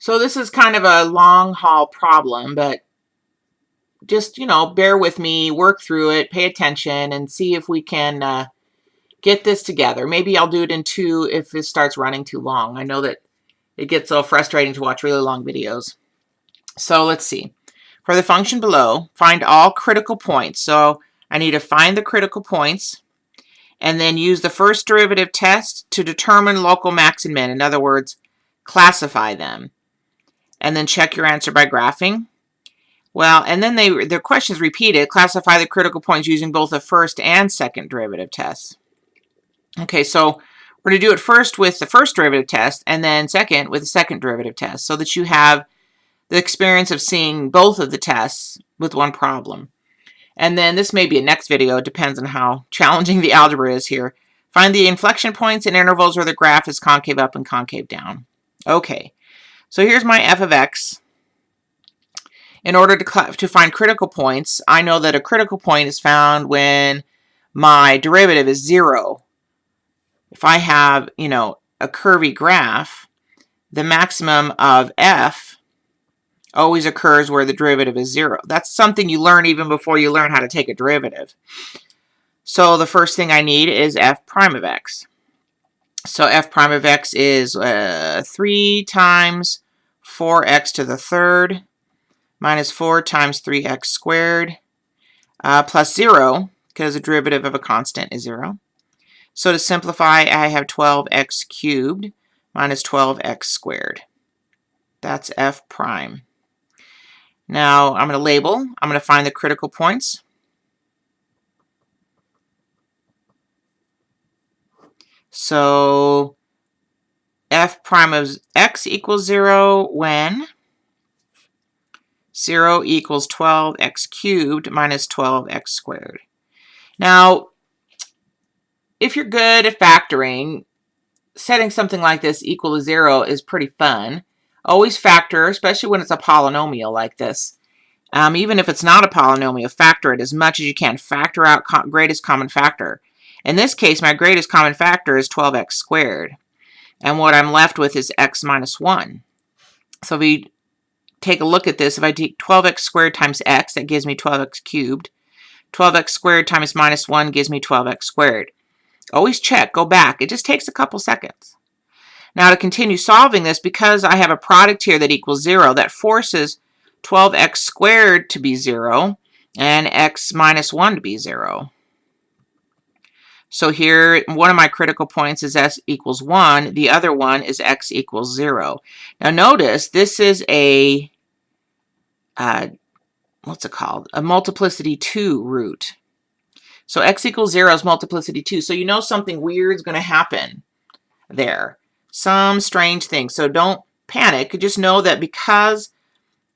So this is kind of a long haul problem, but just, bear with me, work through it, pay attention, and see if we can get this together. Maybe I'll do it in two if it starts running too long. I know that it gets so frustrating to watch really long videos. So let's see. For the function below, find all critical points. So I need to find the critical points and then use the first derivative test to determine local max and min. In other words, classify them. And then check your answer by graphing. Well, and then the question is repeated. Classify the critical points using both the first and second derivative tests. Okay, so we're going to do it first with the first derivative test and then second with the second derivative test so that you have the experience of seeing both of the tests with one problem. And then this may be a next video. It depends on how challenging the algebra is here. Find the inflection points and intervals where the graph is concave up and concave down. Okay, so here's my f of x. In order to find critical points, I know that a critical point is found when my derivative is 0. If I have, a curvy graph, the maximum of f always occurs where the derivative is 0. That's something you learn even before you learn how to take a derivative. So the first thing I need is f prime of x. So f prime of x is 3 times 4x to the third minus 4 times 3x squared plus 0, because the derivative of a constant is 0. So to simplify, I have 12x cubed minus 12x squared. That's f prime. Now I'm going to label. I'm going to find the critical points. So f prime of x equals 0 when 0 equals 12x cubed minus 12x squared. Now, if you're good at factoring, setting something like this equal to 0 is pretty fun. Always factor, especially when it's a polynomial like this. Even if it's not a polynomial, factor it as much as you can. Factor out greatest common factor. In this case, my greatest common factor is 12x squared. And what I'm left with is x minus 1. So if we take a look at this, if I take 12x squared times x, that gives me 12x cubed. 12x squared times minus 1 gives me 12x squared. Always check, go back. It just takes a couple seconds. Now to continue solving this, because I have a product here that equals 0, that forces 12x squared to be 0 and x minus 1 to be 0. So here, one of my critical points is s equals 1. The other one is x equals 0. Now notice, this is a, what's it called? A multiplicity 2 root. So x equals 0 is multiplicity 2. So you know something weird is going to happen there. Some strange thing. So don't panic. Just know that because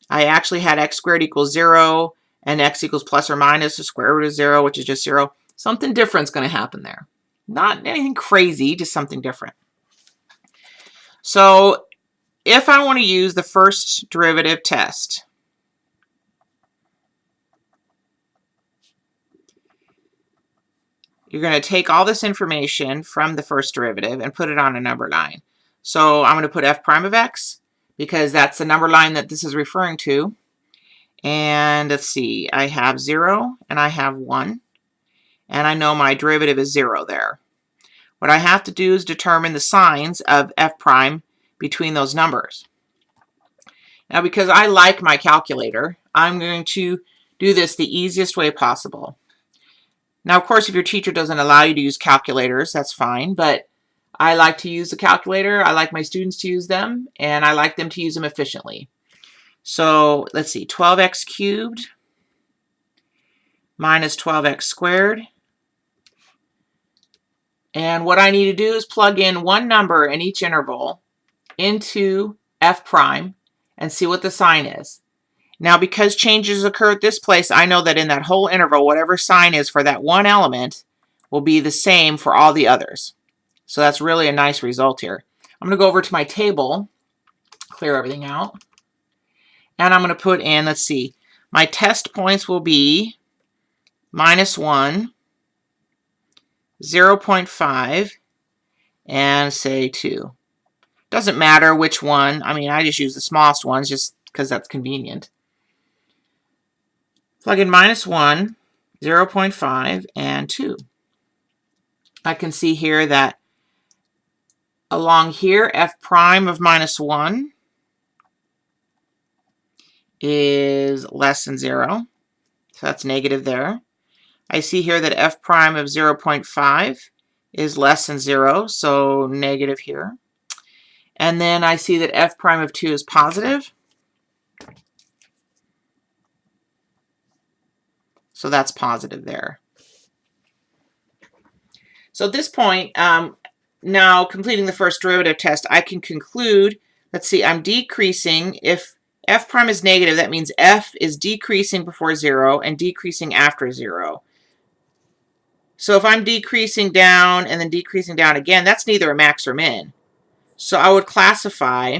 I actually had x squared equals 0 and x equals plus or minus the square root of 0, which is just 0, something different is going to happen there. Not anything crazy, just something different. So if I want to use the first derivative test, you're going to take all this information from the first derivative and put it on a number line. So I'm going to put f prime of x because that's the number line that this is referring to. And let's see, I have 0 and I have 1. And I know my derivative is 0 there. What I have to do is determine the signs of f prime between those numbers. Now, because I like my calculator, I'm going to do this the easiest way possible. Now, of course, if your teacher doesn't allow you to use calculators, that's fine, but I like to use the calculator. I like my students to use them, and I like them to use them efficiently. So let's see, 12x cubed minus 12x squared. And what I need to do is plug in one number in each interval into f prime and see what the sign is. Now, because changes occur at this place, I know that in that whole interval, whatever sign is for that one element will be the same for all the others. So that's really a nice result here. I'm going to go over to my table, clear everything out, and I'm going to put in, let's see, my test points will be minus 1, 0.5, and say 2. Doesn't matter which one. I mean, I just use the smallest ones just because that's convenient. Plug in -1, 0.5, and 2. I can see here that along here, f prime of -1 is less than 0. So that's negative there. I see here that f prime of 0.5 is less than 0, so negative here. And then I see that f prime of 2 is positive. So that's positive there. So at this point, now completing the first derivative test, I can conclude, let's see, I'm decreasing. If f prime is negative, that means f is decreasing before 0 and decreasing after 0. So if I'm decreasing down and then decreasing down again, that's neither a max or min. So I would classify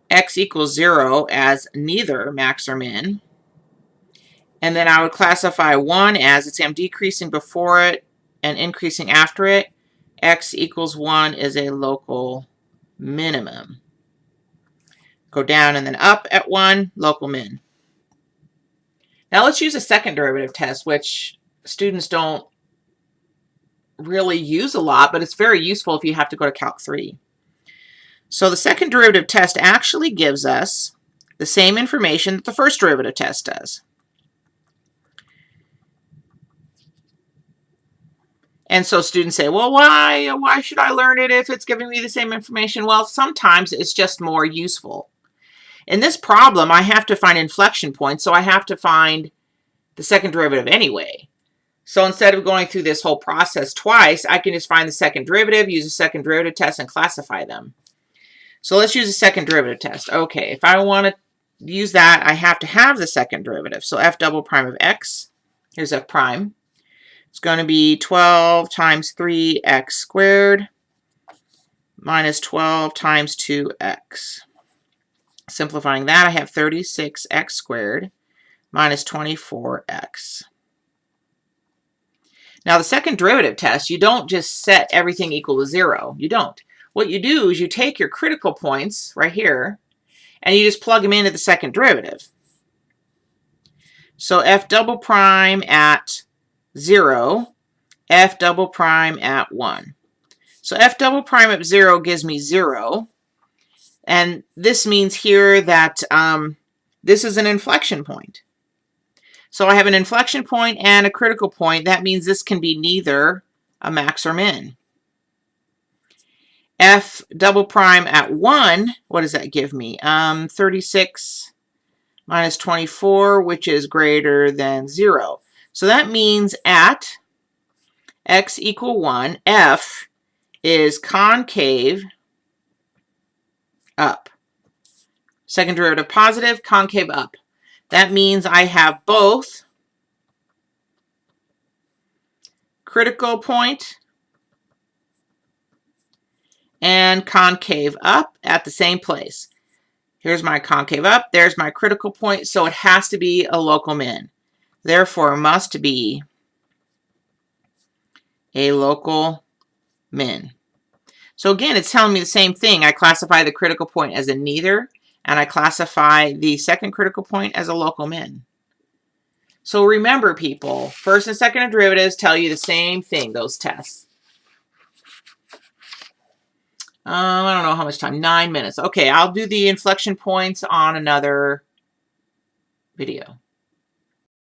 x equals 0 as neither max or min. And then I would classify 1 as, let's say I'm decreasing before it and increasing after it. X equals 1 is a local minimum. Go down and then up at 1, local min. Now let's use a second derivative test, which students don't really use a lot, but it's very useful if you have to go to Calc 3. So the second derivative test actually gives us the same information that the first derivative test does. And so students say, well, why should I learn it if it's giving me the same information? Well, sometimes it's just more useful. In this problem, I have to find inflection points, so I have to find the second derivative anyway. So instead of going through this whole process twice, I can just find the second derivative, use a second derivative test, and classify them. So let's use a second derivative test. Okay, if I want to use that, I have to have the second derivative. So f double prime of x, here's f prime. It's going to be 12 times 3x squared minus 12 times 2x. Simplifying that, I have 36x squared minus 24x. Now, the second derivative test, you don't just set everything equal to 0. You don't. What you do is you take your critical points right here, and you just plug them into the second derivative. So f double prime at 0, f double prime at 1. So f double prime at 0 gives me 0. And this means here that this is an inflection point. So I have an inflection point and a critical point. That means this can be neither a max or min. F double prime at 1, what does that give me? 36 minus 24, which is greater than 0. So that means at x equal 1, f is concave up. Second derivative positive, concave up. That means I have both critical point and concave up at the same place. Here's my concave up, there's my critical point, so it has to be a local min. Therefore, it must be a local min. So again, it's telling me the same thing. I classify the critical point as a neither, and I classify the second critical point as a local min. So remember, people, first and second derivatives tell you the same thing, those tests. I don't know how much time, 9 minutes. Okay, I'll do the inflection points on another video.